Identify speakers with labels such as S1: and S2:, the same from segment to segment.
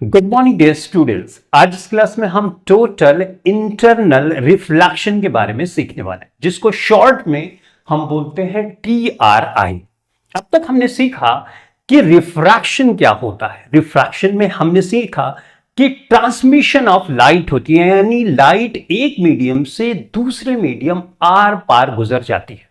S1: Good morning dear students. आज इस class में हम टोटल इंटरनल रिफ्लेक्शन के बारे में सीखने वाले हैं, जिसको शॉर्ट में हम बोलते हैं TRI। अब तक हमने सीखा कि रिफ्रैक्शन क्या होता है। रिफ्रैक्शन में हमने सीखा कि ट्रांसमिशन ऑफ लाइट होती है, यानी लाइट एक मीडियम से दूसरे मीडियम आर पार गुजर जाती है,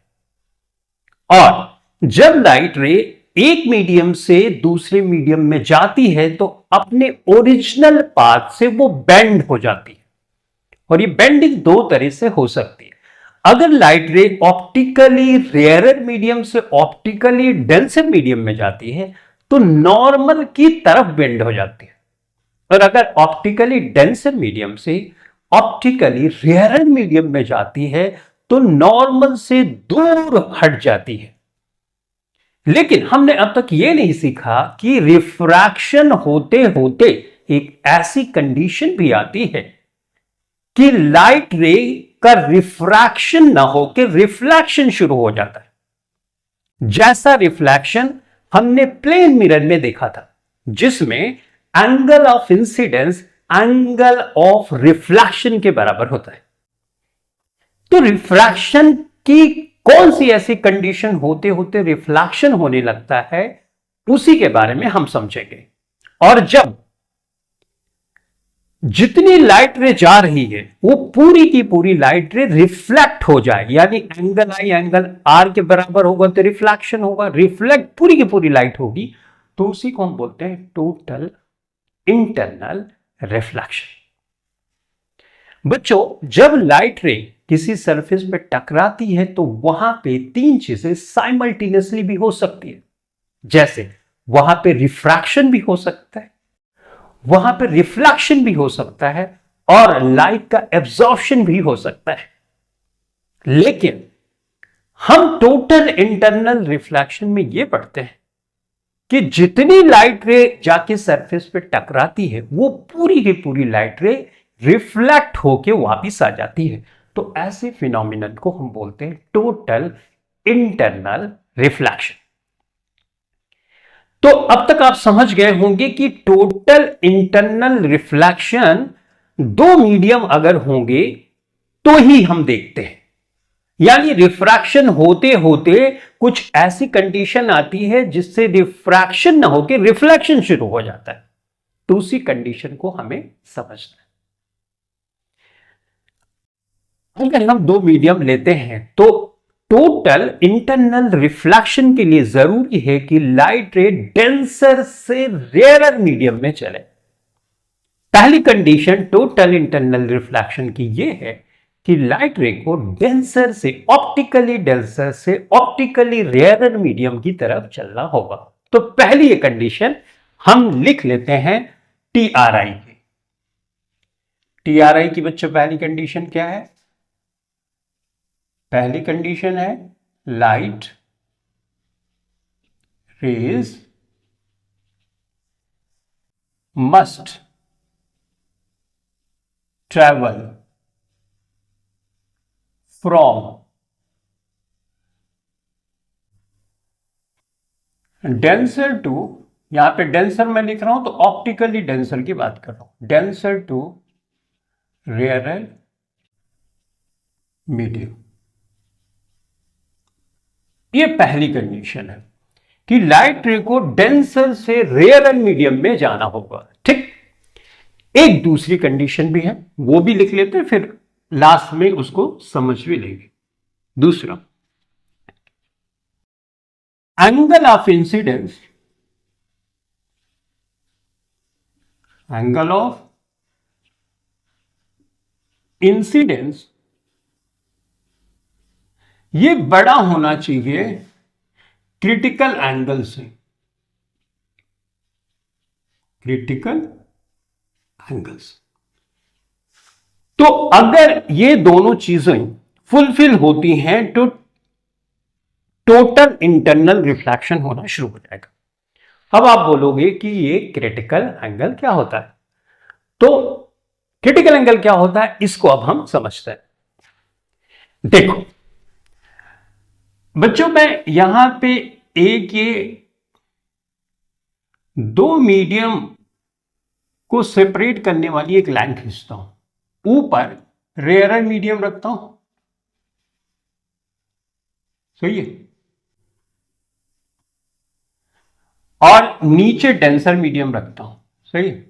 S1: और जब लाइट रे एक मीडियम से दूसरे मीडियम में जाती है तो अपने ओरिजिनल पाथ से वो बेंड हो जाती है। और ये बेंडिंग दो तरह से हो सकती है। अगर लाइट रे ऑप्टिकली रेयरर मीडियम से ऑप्टिकली डेंसर मीडियम में जाती है तो नॉर्मल की तरफ बेंड हो जाती है, और अगर ऑप्टिकली डेंसर मीडियम से ऑप्टिकली रेयरर मीडियम में जाती है तो नॉर्मल से दूर हट जाती है। लेकिन हमने अब तक यह नहीं सीखा कि रिफ्रैक्शन होते होते एक ऐसी कंडीशन भी आती है कि लाइट रे का रिफ्रैक्शन ना हो के रिफ्लेक्शन शुरू हो जाता है। जैसा रिफ्लेक्शन हमने प्लेन मिरर में देखा था, जिसमें angle of incidence angle of reflection के बराबर होता है। तो रिफ्रैक्शन की कौन सी ऐसी कंडीशन होते होते रिफ्लेक्शन होने लगता है, उसी के बारे में हम समझेंगे। और जब जितनी लाइट रे जा रही है वो पूरी की पूरी लाइट रे रिफ्लेक्ट हो जाए, यानी एंगल आई एंगल आर के बराबर होगा तो रिफ्लेक्शन होगा, रिफ्लेक्ट पूरी की पूरी लाइट होगी, तो उसी को हम बोलते हैं टोटल इंटरनल रिफ्लेक्शन। बच्चों, जब लाइट रे किसी सरफेस पे टकराती है तो वहां पे तीन चीजें साइमल्टेनियसली भी हो सकती है। जैसे वहां पे रिफ्रैक्शन भी हो सकता है, वहां पे रिफ्लेक्शन भी हो सकता है, और लाइट का एब्जॉर्प्शन भी हो सकता है। लेकिन हम टोटल इंटरनल रिफ्लेक्शन में यह पढ़ते हैं कि जितनी लाइट रे जाके सरफेस पे टकराती है वो पूरी की पूरी लाइट रे रिफ्लेक्ट होके वापस आ जाती है। तो ऐसे फिनोमिनन को हम बोलते हैं टोटल इंटरनल रिफ्लेक्शन। तो अब तक आप समझ गए होंगे कि टोटल इंटरनल रिफ्लेक्शन दो मीडियम अगर होंगे तो ही हम देखते हैं, यानी रिफ्रैक्शन होते होते कुछ ऐसी कंडीशन आती है जिससे रिफ्रैक्शन ना होकर रिफ्लेक्शन शुरू हो जाता है, तो उसी कंडीशन को हमें समझना है। अगर हम दो मीडियम लेते हैं तो टोटल इंटरनल रिफ्लेक्शन के लिए जरूरी है कि लाइट रे डेंसर से रेयरर मीडियम में चले। पहली कंडीशन टोटल इंटरनल रिफ्लेक्शन की यह है कि लाइट रे को डेंसर से ऑप्टिकली रेयरर मीडियम की तरफ चलना होगा। तो पहली ये कंडीशन हम लिख लेते हैं TRI की। TRI की बच्चों पहली कंडीशन क्या है? पहली कंडीशन है light rays must travel from denser to, यहां पे डेंसर मैं लिख रहा हूं तो ऑप्टिकली डेंसर की बात कर रहा हूं, डेंसर टू रेयरर मीडियम। ये पहली कंडीशन है कि लाइट रे को डेंसर से रेयरर मीडियम में जाना होगा। ठीक, एक दूसरी कंडीशन भी है, वो भी लिख लेते हैं, फिर लास्ट में उसको समझ भी लेंगे। दूसरा, angle of incidence, angle of incidence ये बड़ा होना चाहिए क्रिटिकल एंगल से। क्रिटिकल एंगल्स, तो अगर ये दोनों चीजें फुलफिल होती हैं तो टोटल इंटरनल रिफ्लेक्शन होना शुरू हो जाएगा। अब आप बोलोगे कि ये क्रिटिकल एंगल क्या होता है? तो क्रिटिकल एंगल क्या होता है, इसको अब हम समझते हैं। देखो बच्चों, मैं यहां पे एक ये दो मीडियम को सेपरेट करने वाली एक लाइन खींचता हूं, ऊपर रेयरर मीडियम रखता हूं, सही है, और नीचे डेंसर मीडियम रखता हूं, सही है।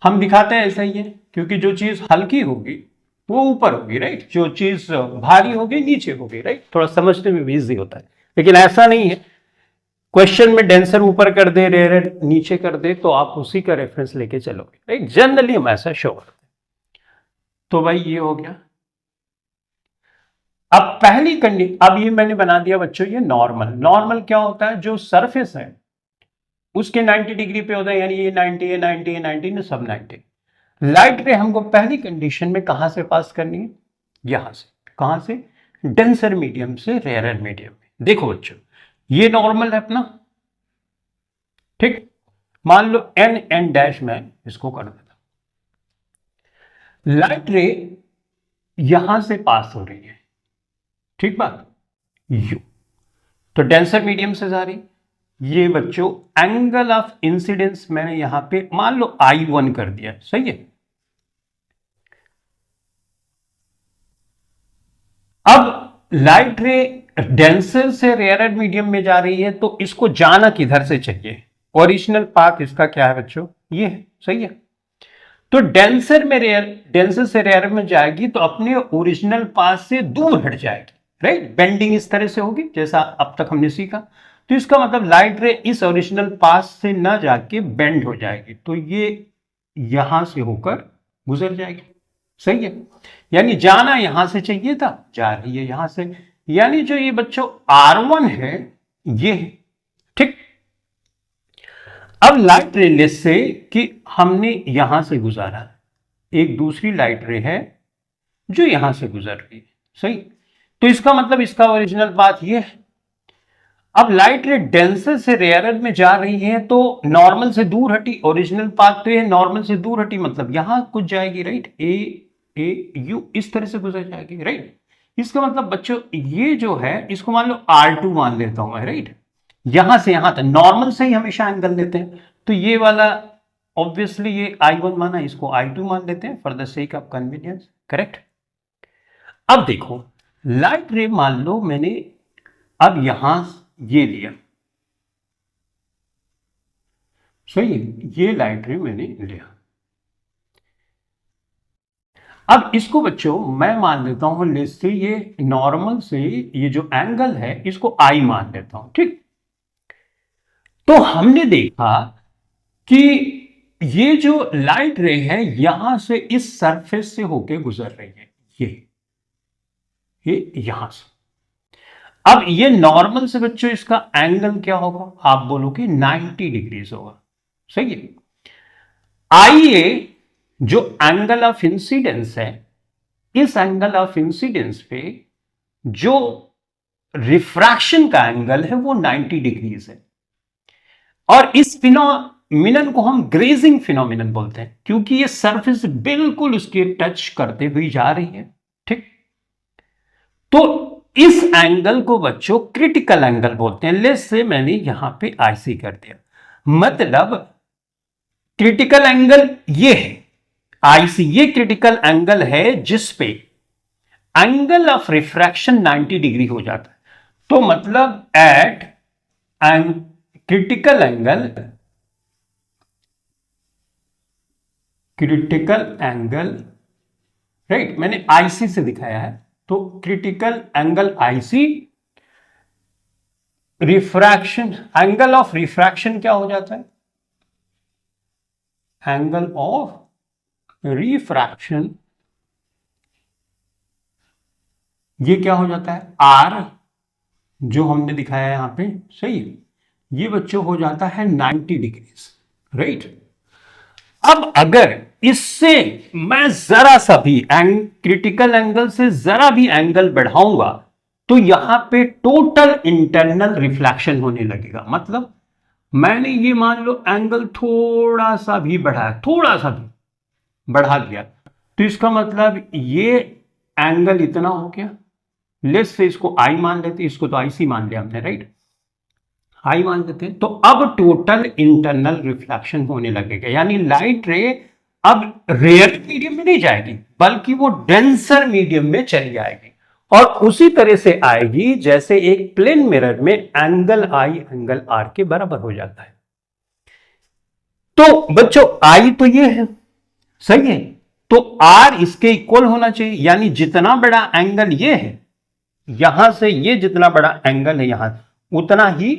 S1: हम दिखाते हैं ऐसा ही है, क्योंकि जो चीज हल्की होगी वो ऊपर होगी, राइट, जो चीज भारी होगी नीचे होगी, राइट, थोड़ा समझने में भी इजी होता है। लेकिन ऐसा नहीं है, क्वेश्चन में डेंसर ऊपर कर दे, रेयर नीचे कर दे, तो आप उसी का रेफरेंस लेके चलोगे, राइट, जनरली हम ऐसा शो करते हैं। तो भाई ये हो गया। अब पहली कंडीशन, अब ये मैंने बना दिया बच्चों, ये नॉर्मल। नॉर्मल क्या होता है, जो सरफेस है उसके 90 डिग्री पे होता है, यानी ये 90 है, 90 है, 90 ना, सब 90। लाइट रे हमको पहली कंडीशन में कहां से पास करनी है, यहां से। कहां से, डेंसर मीडियम से रेयरर मीडियम में। देखो बच्चों, ये नॉर्मल है अपना, ठीक, मान लो एन एन डैश में इसको कर देता। लाइट रे यहां से पास हो रही है, ठीक बात, यू, तो डेंसर मीडियम से जा रही। ये बच्चों एंगल ऑफ इंसिडेंस मैंने यहां पे मान लो I1 कर दिया, सही है। अब लाइट रे डेंसर से रेयरर मीडियम में जा रही है, तो इसको जाना किधर से चाहिए, ओरिजिनल पाथ इसका क्या है बच्चों, ये है, सही है। तो डेंसर से रेयरर में जाएगी तो अपने ओरिजिनल पाथ से दूर हट जाएगी, राइट, बेंडिंग इस तरह से होगी जैसा अब तक हमने सीखा। तो इसका मतलब लाइट रे इस ओरिजिनल पाथ से ना जाके बेंड हो जाएगी, तो ये यहां से होकर गुजर जाएगी, सही है। यानी जाना यहां से चाहिए था, जा रही है यहां से, यानी जो ये बच्चों R1 है ये है, ठीक। अब लाइट रे लेस से कि हमने यहां से गुजारा, एक दूसरी लाइट रे है जो यहां से गुजर रही है, सही। तो इसका मतलब इसका ओरिजिनल पाथ ये है। अब लाइट रे डेंसर से रेयरर में जा रही है, तो नॉर्मल से दूर हटी, ओरिजिनल पाथ तो ये नॉर्मल से दूर हटी, मतलब यहां कुछ जाएगी, राइट, ए यू इस तरह से गुजर जाएगी, राइट। इसका मतलब बच्चों ये जो है इसको मान लो R2 मान लेता हूं मैं, राइट, यहां से यहां तक नॉर्मल से ही हमेशा एंगल लेते हैं, तो ये वाला ऑब्वियसली ये I1 माना, इसको I2 मान लेते हैं for the sake of convenience, correct. अब देखो लाइट रे मान लो मैंने अब यहां ये लिया, सही है, ये लाइट रे मैंने लिया। अब इसको बच्चों मैं मान लेता हूं लेट्स से ये नॉर्मल से ये जो एंगल है इसको I मान लेता हूं, ठीक। तो हमने देखा कि ये जो लाइट रे है यहां से इस सरफेस से होके गुजर रही है, ये यहां से। अब ये नॉर्मल से बच्चों इसका एंगल क्या होगा, आप बोलोगे 90 डिग्रीज होगा, सही है। आइए जो एंगल ऑफ इंसिडेंस है, इस एंगल ऑफ इंसिडेंस पे जो रिफ्रैक्शन का एंगल है वो 90 डिग्रीज है, और इस फिनोमिनन को हम ग्रेजिंग फिनोमिनन बोलते हैं, क्योंकि ये सरफेस बिल्कुल उसके टच करते हुए जा रही है, ठीक। तो इस एंगल को बच्चों क्रिटिकल एंगल बोलते हैं। लेट्स से मैंने यहां पे IC कर दिया, मतलब क्रिटिकल एंगल ये है IC, ये क्रिटिकल एंगल है जिस पे एंगल ऑफ रिफ्रैक्शन 90 डिग्री हो जाता है। तो मतलब एट क्रिटिकल एंगल, राइट, मैंने IC से दिखाया है, तो critical angle IC, refraction, angle of refraction क्या हो जाता है, एंगल ऑफ रिफ्रैक्शन ये क्या हो जाता है R, जो हमने दिखाया है यहां पे, सही है, ये बच्चों हो जाता है 90 डिग्रीज, राइट। अब अगर इससे मैं जरा सा भी क्रिटिकल एंगल से जरा भी एंगल बढ़ाऊंगा तो यहां पे टोटल इंटरनल रिफ्लेक्शन होने लगेगा। मतलब मैंने ये मान लो एंगल थोड़ा सा भी बढ़ाया, थोड़ा सा भी बढ़ा दिया, तो इसका मतलब ये एंगल इतना हो गया। लेट्स से इसको I मान लेते, इसको तो IC मान लिया हमने, राइट। हाई मान लेते हैं, तो अब टोटल इंटरनल रिफ्लेक्शन होने लगेगा, यानी लाइट रे अब रेयर मीडियम में नहीं जाएगी बल्कि वो डेंसर मीडियम में चली जाएगी, और उसी तरह से आएगी जैसे एक प्लेन मिरर में एंगल आई एंगल आर के बराबर हो जाता है। तो बच्चों आई तो ये है, सही है, तो आर इसके इक्वल होना चाहिए, यानी जितना बड़ा एंगल ये है, यहां से ये जितना बड़ा एंगल है यहां, उतना ही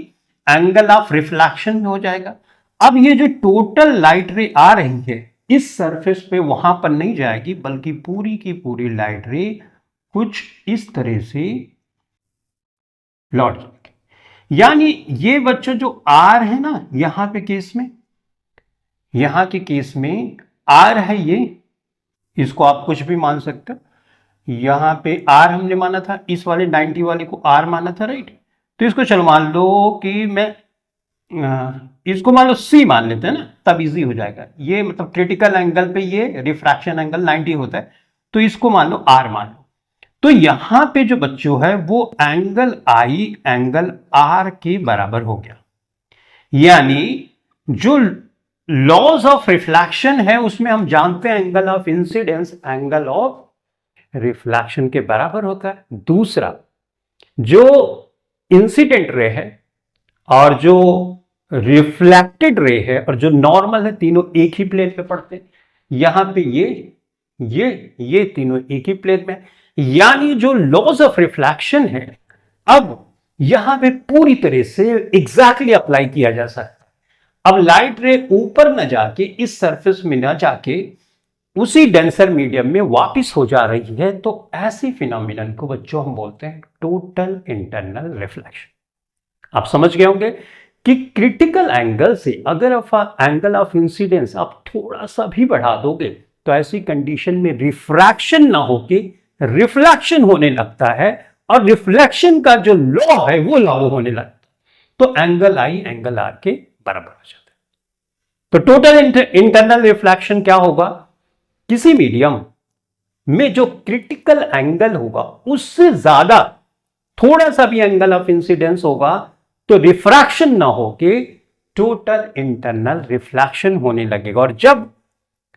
S1: एंगल ऑफ रिफ्लेक्शन हो जाएगा। अब ये जो टोटल लाइट रे आ रही है इस सरफेस पे वहां पर नहीं जाएगी, बल्कि पूरी की पूरी लाइट रे कुछ इस तरह से लौट जाएगी। यानी ये बच्चों जो आर है ना यहां पे केस में, यहां के केस में आर है ये, इसको आप कुछ भी मान सकते हो, यहां पे आर हमने माना था, इस वाले 90 वाले को आर माना था, राइट। तो इसको चलो मान लो कि मैं इसको मान लो सी मान लेते हैं ना, तब इजी हो जाएगा। ये मतलब क्रिटिकल एंगल पे ये रिफ्रैक्शन एंगल 90 होता है, तो इसको मान लो आर मान लो। तो यहां पे जो बच्चों है वो एंगल आई एंगल आर के बराबर हो गया, यानी जो लॉज ऑफ रिफ्लेक्शन है उसमें हम जानते हैं angle of incidence angle of reflection के बराबर होता है। दूसरा, जो इंसिडेंट रे है और जो रिफ्लेक्टेड रे है और जो नॉर्मल है, तीनों एक ही प्लेन पे पड़ते हैं। यहां पे ये तीनों एक ही प्लेन में, यानी जो लॉज ऑफ रिफ्लेक्शन है अब यहां पे पूरी तरह से एग्जैक्टली अप्लाई किया जा सकता है। अब लाइट रे ऊपर न जाके इस सरफेस में न जाके उसी डेंसर मीडियम में वापस हो जा रही है, तो ऐसी फिनोमिनन को बच्चों हम बोलते हैं टोटल इंटरनल रिफ्लेक्शन। आप समझ गए होंगे कि क्रिटिकल एंगल से अगर एंगल ऑफ इंसिडेंस आप थोड़ा सा भी बढ़ा दोगे तो ऐसी कंडीशन में रिफ्रैक्शन ना होके रिफ्लेक्शन होने लगता है, और रिफ्लेक्शन का जो लॉ है वो लागू होने लगता है, तो एंगल आई एंगल आर के बराबर हो जाता है। तो टोटल इंटरनल रिफ्लेक्शन क्या होगा, किसी मीडियम में जो क्रिटिकल एंगल होगा उससे ज्यादा थोड़ा सा भी एंगल ऑफ इंसिडेंस होगा तो रिफ्रैक्शन ना होके टोटल इंटरनल रिफ्लेक्शन होने लगेगा, और जब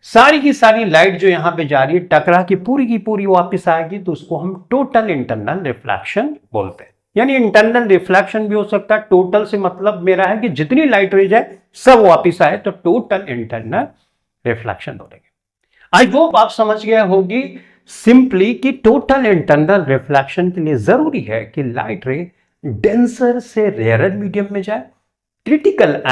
S1: सारी की सारी लाइट जो यहां पे जा रही है टकरा की पूरी वापस आएगी तो उसको हम टोटल इंटरनल रिफ्लेक्शन बोलते हैं। यानी इंटरनल रिफ्लेक्शन भी हो सकता है, टोटल से मतलब मेरा है कि जितनी लाइट रे जाए सब वापस आए तो टोटल इंटरनल रिफ्लेक्शन बोलेंगे। आई होप आप समझ गए होगी सिंपली कि टोटल इंटरनल रिफ्लेक्शन के लिए जरूरी है कि लाइट रे डेंसर से रेयर मीडियम में जाए, critical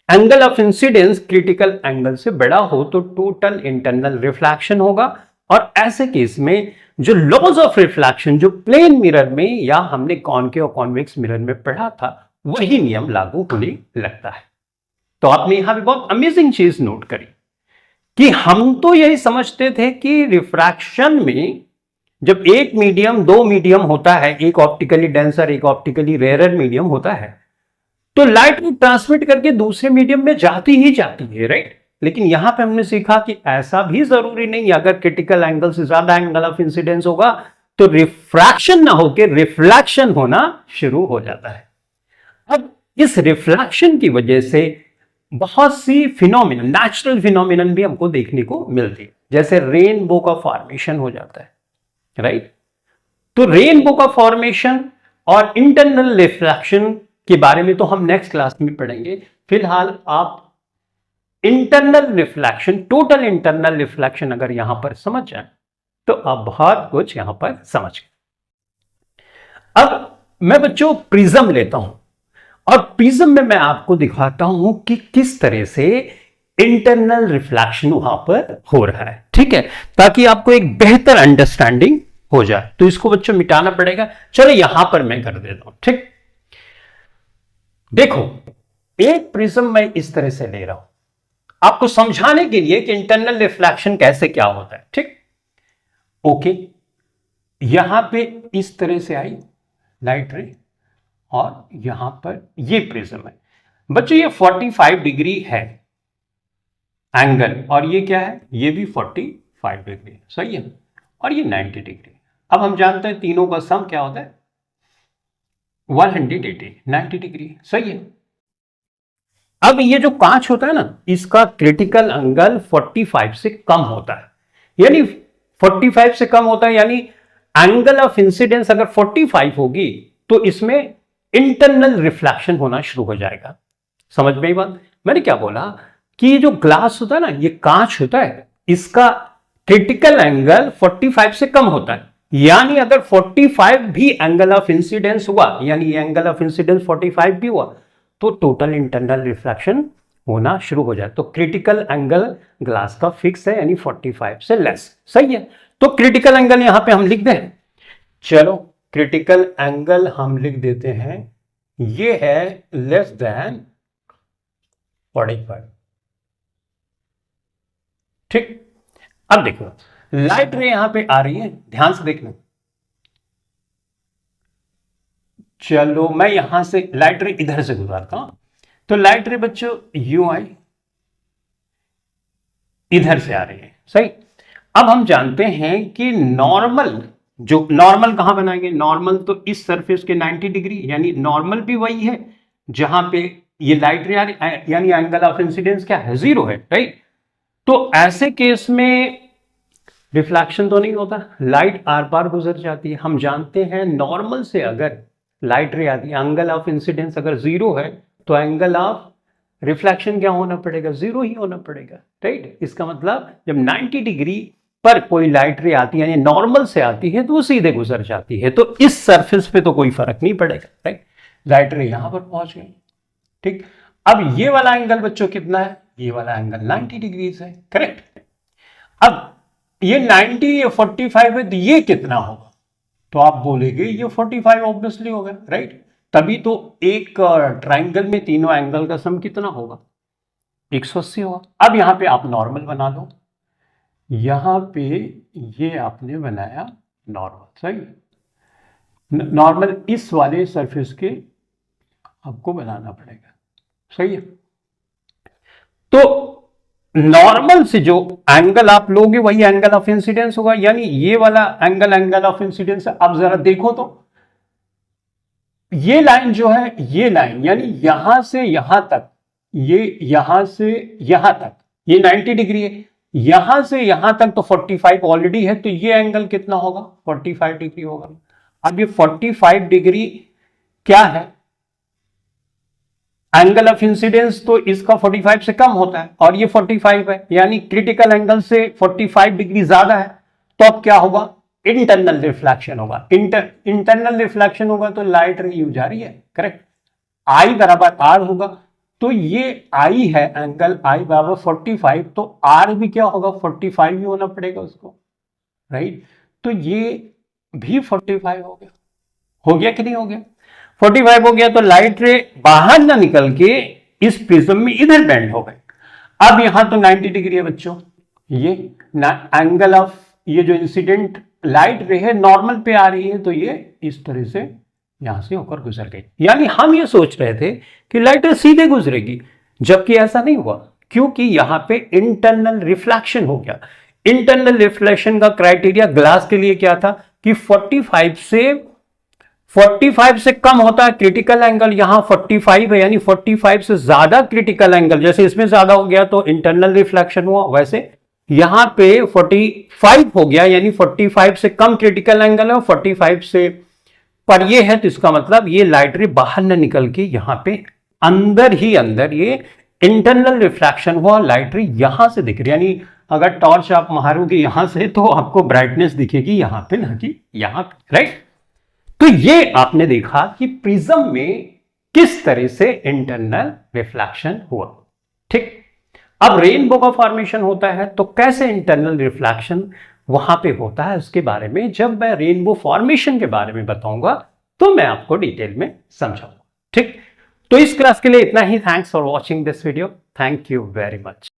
S1: angle of incidence critical angle से बड़ा हो तो टोटल इंटरनल रिफ्लेक्शन होगा, और ऐसे केस में जो लॉज ऑफ रिफ्लेक्शन जो प्लेन मिरर में या हमने कॉनकेव और कॉन्वेक्स मिरर में पढ़ा था वही नियम लागू होने लगता है। तो आपने यहां भी बहुत अमेजिंग चीज नोट करी कि हम तो यही समझते थे कि रिफ्रैक्शन में जब एक मीडियम दो मीडियम होता है, एक ऑप्टिकली डेंसर एक ऑप्टिकली रेयर मीडियम होता है, तो लाइट को ट्रांसमिट करके दूसरे मीडियम में जाती ही जाती है, राइट। लेकिन यहां पे हमने सीखा कि ऐसा भी जरूरी नहीं, अगर क्रिटिकल एंगल से ज्यादा एंगल ऑफ इंसिडेंस होगा तो रिफ्रैक्शन ना होकर रिफ्लेक्शन होना शुरू हो जाता है। अब इस रिफ्लेक्शन की वजह से बहुत सी फिनोमिनन, नेचुरल फिनोमिनन भी हमको देखने को मिलती है, जैसे रेनबो का फॉर्मेशन हो जाता है, राइट। तो रेनबो का फॉर्मेशन और इंटरनल रिफ्लेक्शन के बारे में तो हम नेक्स्ट क्लास में पढ़ेंगे। फिलहाल आप internal reflection, total internal reflection अगर यहां पर समझ जाए तो आप बहुत कुछ यहां पर समझ गए। अब मैं बच्चों प्रिज्म लेता हूं और प्रिज्म में मैं आपको दिखाता हूं कि किस तरह से इंटरनल रिफ्लेक्शन वहां पर हो रहा है, ठीक है, ताकि आपको एक बेहतर अंडरस्टैंडिंग हो जाए। तो इसको बच्चों मिटाना पड़ेगा, चलो यहां पर मैं कर देता हूं, ठीक। देखो एक प्रिज्म मैं इस तरह से ले रहा हूं आपको समझाने के लिए कि इंटरनल रिफ्लेक्शन कैसे क्या होता है, ठीक। ओके, यहां पे इस तरह से आई लाइट रे और यहां पर ये प्रिज्म है बच्चों, ये 45 डिग्री है एंगल, और ये क्या है, ये भी 45 डिग्री, सही है, और ये 90 डिग्री। अब हम जानते हैं तीनों का सम क्या होता है, 180, 90 डिग्री, सही है। अब ये जो कांच होता है ना, इसका क्रिटिकल एंगल 45 से कम होता है, यानी 45 से कम होता है, यानी एंगल ऑफ इंसिडेंस अगर 45 होगी तो इसमें इंटरनल रिफ्लेक्शन होना शुरू हो जाएगा। समझ में आई बात? मैंने क्या बोला कि ये जो ग्लास होता है ना, ये कांच होता है, इसका क्रिटिकल एंगल 45 से कम होता है, यानी अगर 45 भी एंगल ऑफ इंसिडेंस हुआ, यानी एंगल ऑफ इंसिडेंस 45 भी हुआ, तो टोटल इंटरनल रिफ्लेक्शन होना शुरू हो जाए। तो क्रिटिकल एंगल ग्लास का फिक्स है, यानी 45 से लेस, सही है। तो क्रिटिकल एंगल यहां पे हम लिख दें, चलो क्रिटिकल एंगल हम लिख देते हैं, ये है लेस देन 45, ठीक। अब देखो लाइट रे यहां पे आ रही है, ध्यान से देखना। चलो मैं यहां से लाइट रे इधर से गुजारता हूं, तो लाइट रे बच्चों यू आई इधर से आ रही है, सही। अब हम जानते हैं कि नॉर्मल, जो नॉर्मल कहां बनाएंगे, नॉर्मल तो इस सरफेस के 90 डिग्री, यानी नॉर्मल भी वही है जहां पे ये लाइट रे आ रही, यानी एंगल ऑफ इंसिडेंस क्या है, 0 है, राइट। तो ऐसे केस में रिफ्लेक्शन तो नहीं होता, लाइट आर पार गुजर जाती है। हम जानते हैं नॉर्मल से अगर लाइट रे आती है, एंगल ऑफ इंसिडेंस अगर 0 है तो एंगल ऑफ रिफ्लेक्शन क्या होना पड़ेगा, 0 ही होना पड़ेगा, राइट। इसका मतलब जब 90 डिग्री पर कोई लाइट रे आती है, यानी नॉर्मल से आती है, तो वो सीधे गुजर जाती है, तो इस सरफेस पे तो कोई फर्क नहीं पड़ेगा, राइट। लाइट रे यहां पर पहुंच गई, ठीक। अब ये वाला एंगल बच्चों कितना है, ये वाला एंगल 90 डिग्री है, करेक्ट। अब ये 90 या 45 है, तो ये कितना होगा, तो आप बोलेंगे ये 45 ऑब्वियसली होगा, राइट। तभी तो एक ट्राइंगल में तीनों एंगल का सम कितना होगा, 180 होगा। अब यहां पे आप नॉर्मल बना लो, यहां पे ये आपने बनाया नॉर्मल, सही। नॉर्मल इस वाले सरफेस के आपको बनाना पड़ेगा, सही है। तो नॉर्मल से जो एंगल आप लोगे वही एंगल ऑफ इंसिडेंस होगा, यानी ये वाला एंगल एंगल ऑफ इंसिडेंस है। अब जरा देखो तो ये लाइन जो है, ये लाइन यानी यहां से यहां तक, ये यहां से यहां तक ये 90 डिग्री है, यहां से यहां तक तो 45 ऑलरेडी है, तो ये एंगल कितना होगा, 45 डिग्री होगा। अब ये 45 डिग्री क्या है, एंगल ऑफ इंसिडेंस तो इसका 45 से कम होता है और ये 45 है, यानी क्रिटिकल एंगल से 45 डिग्री ज्यादा है, तो अब क्या होगा, इंटरनल रिफ्लेक्शन होगा। इंटरनल रिफ्लेक्शन होगा तो लाइट रे यू जा रही है, करेक्ट। आई बराबर आर होगा, तो ये आई है एंगल आई बराबर 45, तो आर भी क्या होगा, 45 ही होना पड़ेगा उसको, राइट। तो ये भी 45 हो गया कि नहीं हो गया, 45 हो गया, तो लाइट रे बाहर ना निकल के इस प्रिज्म में इधर बेंड हो गए। अब यहां तो 90 डिग्री है बच्चों, ये एंगल ऑफ ये जो इंसिडेंट लाइट रे है नॉर्मल पे आ रही है, तो ये इस तरह से यहां से होकर गुजर गई। यानी हम ये सोच रहे थे कि लाइट रे सीधे गुजरेगी, जबकि ऐसा नहीं हुआ, क्योंकि यहां पे इंटरनल रिफ्लेक्शन हो गया। इंटरनल रिफ्लेक्शन का क्राइटेरिया ग्लास के लिए क्या था कि 45 से कम होता है क्रिटिकल एंगल, यहां 45 है, यानी 45 से ज्यादा क्रिटिकल एंगल, जैसे इसमें ज्यादा हो गया तो इंटरनल रिफ्लेक्शन हुआ, वैसे यहां पे 45 हो गया, यानी 45 से कम क्रिटिकल एंगल है, 45 से पर ये है, तो इसका मतलब ये लाइट रे बाहर न निकल के यहां पे अंदर ही अंदर ये इंटरनल रिफ्लेक्शन हुआ, लाइट रे यहां से दिख रही, यानी अगर टॉर्च आप मारोगे यहां से तो आपको ब्राइटनेस दिखेगी यहां पे, ना कि यहां पे, राइट। तो ये आपने देखा कि प्रिज्म में किस तरह से इंटरनल रिफ्लेक्शन हुआ, ठीक। अब रेनबो का फॉर्मेशन होता है तो कैसे इंटरनल रिफ्लेक्शन वहां पे होता है, उसके बारे में जब मैं रेनबो फॉर्मेशन के बारे में बताऊंगा तो मैं आपको डिटेल में समझाऊंगा, ठीक। तो इस क्लास के लिए इतना ही। Thanks for watching this video, thank you very much.